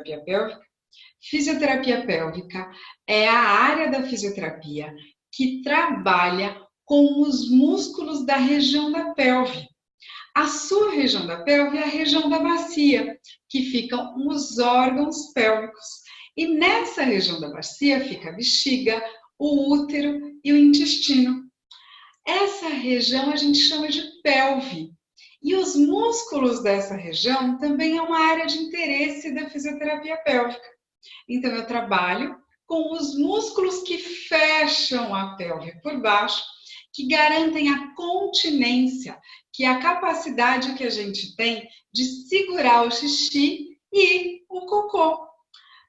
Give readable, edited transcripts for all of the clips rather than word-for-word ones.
fisioterapia pélvica? Fisioterapia pélvica é a área da fisioterapia que trabalha com os músculos da região da pelve. A sua região da pelve é a região da bacia, que ficam os órgãos pélvicos. E nessa região da bacia fica a bexiga, o útero e o intestino. Essa região a gente chama de pelve. E os músculos dessa região também é uma área de interesse da fisioterapia pélvica. Então, eu trabalho com os músculos que fecham a pelve por baixo, que garantem a continência, que é a capacidade que a gente tem de segurar o xixi e o cocô.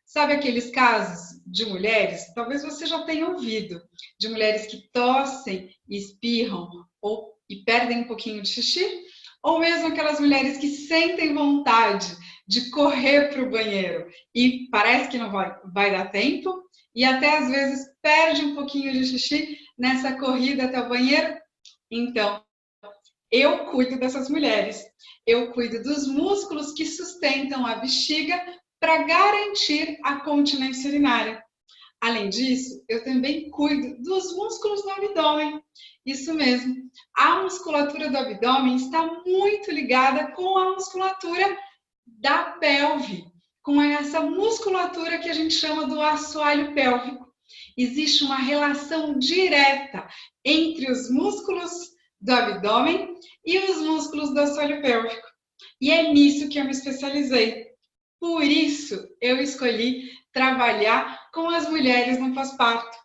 Sabe aqueles casos de mulheres, talvez você já tenha ouvido, de mulheres que tossem e espirram e perdem um pouquinho de xixi? Ou mesmo aquelas mulheres que sentem vontade de correr para o banheiro e parece que não vai dar tempo e até às vezes perde um pouquinho de xixi nessa corrida até o banheiro? Então, eu cuido dessas mulheres. Eu cuido dos músculos que sustentam a bexiga para garantir a continência urinária. Além disso, eu também cuido dos músculos do abdômen. Isso mesmo, a musculatura do abdômen está muito ligada com a musculatura da pelve, com essa musculatura que a gente chama do assoalho pélvico. Existe uma relação direta entre os músculos do abdômen e os músculos do assoalho pélvico. E é nisso que eu me especializei. Por isso, eu escolhi trabalhar com as mulheres no pós-parto,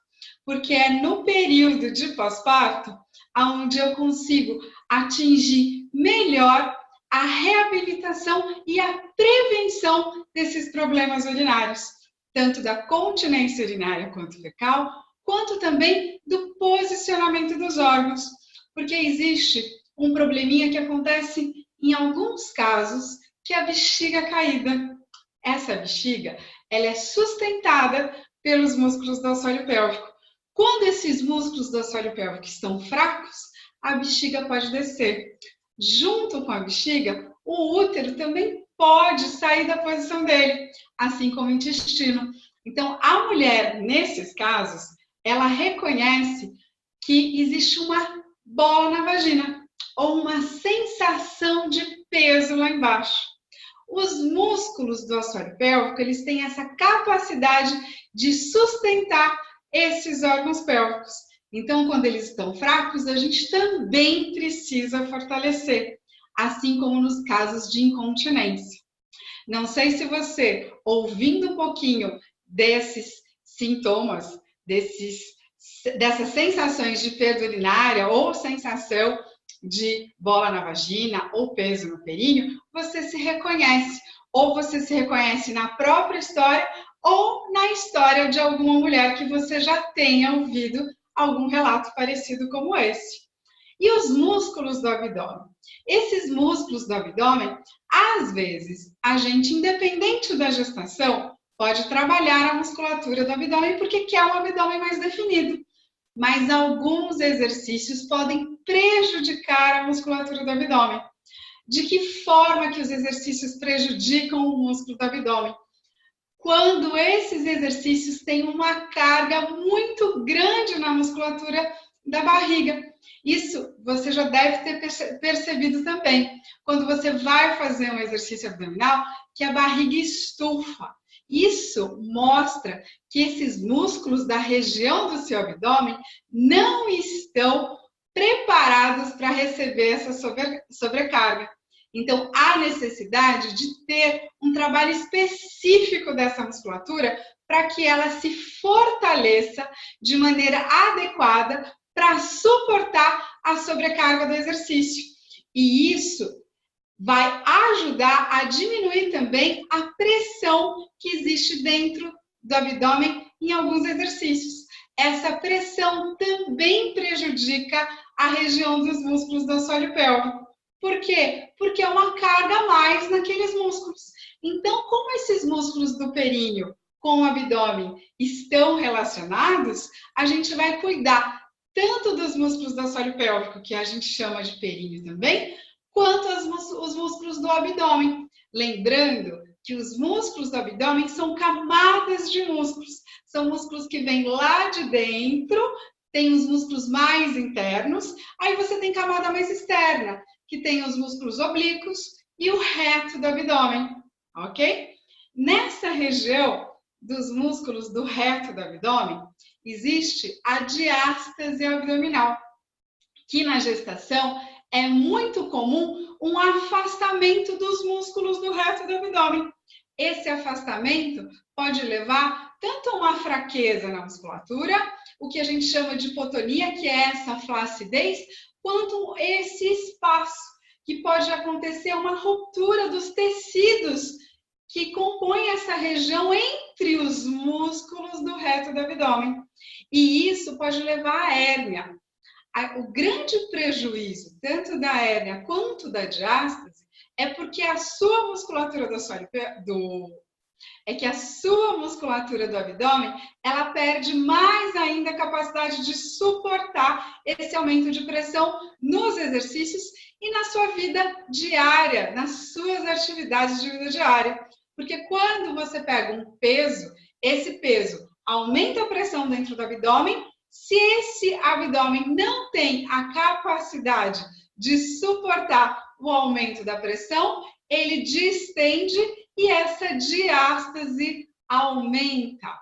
porque é no período de pós-parto onde eu consigo atingir melhor a reabilitação e a prevenção desses problemas urinários, tanto da continência urinária quanto fecal, quanto também do posicionamento dos órgãos, porque existe um probleminha que acontece em alguns casos, que é a bexiga caída. Essa bexiga, ela é sustentada pelos músculos do assoalho pélvico. Quando esses músculos do assoalho pélvico estão fracos, a bexiga pode descer. Junto com a bexiga, o útero também pode sair da posição dele, assim como o intestino. Então, a mulher, nesses casos, ela reconhece que existe uma bola na vagina, ou uma sensação de peso lá embaixo. Os músculos do assoalho pélvico, eles têm essa capacidade de sustentar esses órgãos pélvicos. Então, quando eles estão fracos, a gente também precisa fortalecer, assim como nos casos de incontinência. Não sei se você, ouvindo um pouquinho desses sintomas, dessas sensações de perda urinária ou sensação de bola na vagina ou peso no períneo, você se reconhece. Ou você se reconhece na própria história ou na história de alguma mulher que você já tenha ouvido algum relato parecido como esse. E os músculos do abdômen? Esses músculos do abdômen, às vezes, a gente, independente da gestação, pode trabalhar a musculatura do abdômen porque quer um abdômen mais definido. Mas alguns exercícios podem prejudicar a musculatura do abdômen. De que forma que os exercícios prejudicam o músculo do abdômen? Quando esses exercícios têm uma carga muito grande na musculatura da barriga. Isso você já deve ter percebido também. Quando você vai fazer um exercício abdominal, que a barriga estufa. Isso mostra que esses músculos da região do seu abdômen não estão preparados para receber essa sobrecarga. Então, há necessidade de ter um trabalho específico dessa musculatura para que ela se fortaleça de maneira adequada para suportar a sobrecarga do exercício. E isso vai ajudar a diminuir também a pressão que existe dentro do abdômen em alguns exercícios. Essa pressão também prejudica a região dos músculos do assoalho pélvico. Por quê? Porque é uma carga a mais naqueles músculos. Então, como esses músculos do períneo com o abdômen estão relacionados, a gente vai cuidar tanto dos músculos do assoalho pélvico, que a gente chama de períneo também, quanto os músculos do abdômen. Lembrando que os músculos do abdômen são camadas de músculos. São músculos que vêm lá de dentro, tem os músculos mais internos, aí você tem camada mais externa, que tem os músculos oblíquos e o reto do abdômen, ok? Nessa região dos músculos do reto do abdômen, existe a diástase abdominal, que na gestação é muito comum um afastamento dos músculos do reto do abdômen. Esse afastamento pode levar tanto a uma fraqueza na musculatura, o que a gente chama de hipotonia, que é essa flacidez, quanto esse espaço, que pode acontecer uma ruptura dos tecidos que compõem essa região entre os músculos do reto do abdômen. E isso pode levar à hérnia. O grande prejuízo, tanto da hérnia quanto da diástase, é porque a sua musculatura do abdômen, ela perde mais ainda a capacidade de suportar esse aumento de pressão nos exercícios e na sua vida diária, nas suas atividades de vida diária. Porque quando você pega um peso, esse peso aumenta a pressão dentro do abdômen. Se esse abdômen não tem a capacidade de suportar o aumento da pressão, ele distende e essa diástase aumenta.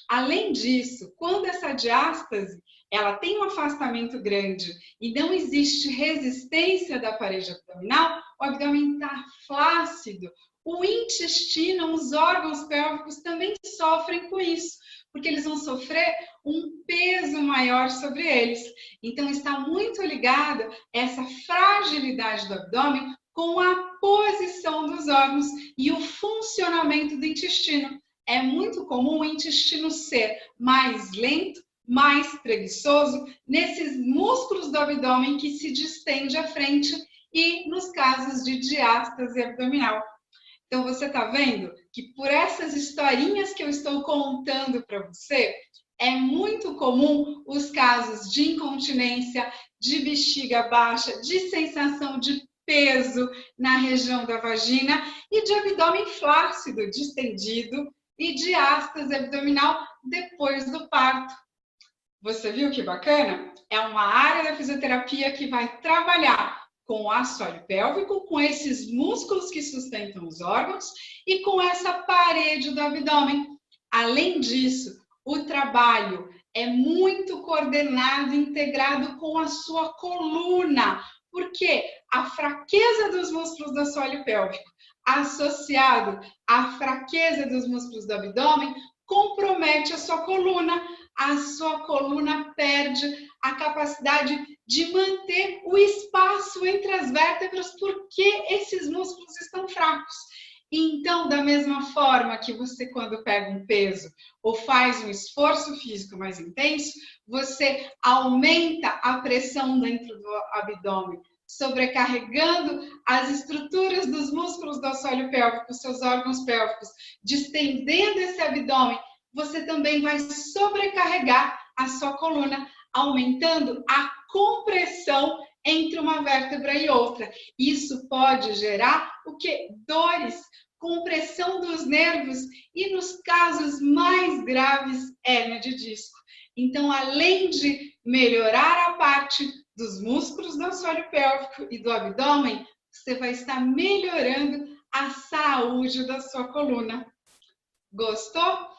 Além disso, quando essa diástase ela tem um afastamento grande e não existe resistência da parede abdominal, o abdômen está flácido. O intestino, os órgãos pélvicos também sofrem com isso, porque eles vão sofrer um peso maior sobre eles. Então, está muito ligado essa fragilidade do abdômen com a posição dos órgãos e o funcionamento do intestino. É muito comum o intestino ser mais lento, mais preguiçoso, nesses músculos do abdômen que se distende à frente e nos casos de diástase abdominal. Então, você está vendo que por essas historinhas que eu estou contando para você, é muito comum os casos de incontinência, de bexiga baixa, de sensação de peso na região da vagina e de abdômen flácido, distendido e diástase abdominal depois do parto. Você viu que bacana? É uma área da fisioterapia que vai trabalhar com o assoalho pélvico, com esses músculos que sustentam os órgãos e com essa parede do abdômen. Além disso, o trabalho é muito coordenado, integrado com a sua coluna, porque a fraqueza dos músculos do assoalho pélvico, associado à fraqueza dos músculos do abdômen, compromete a sua coluna perde a capacidade de manter o espaço entre as vértebras porque esses músculos estão fracos. Então, da mesma forma que você, quando pega um peso ou faz um esforço físico mais intenso, você aumenta a pressão dentro do abdômen, sobrecarregando as estruturas dos músculos do assoalho pélvico, seus órgãos pélvicos, distendendo esse abdômen, você também vai sobrecarregar a sua coluna, aumentando a compressão entre uma vértebra e outra. Isso pode gerar o quê? Dores, compressão dos nervos e, nos casos mais graves, hérnia de disco. Então, além de melhorar a parte dos músculos do assoalho pélvico e do abdômen, você vai estar melhorando a saúde da sua coluna. Gostou?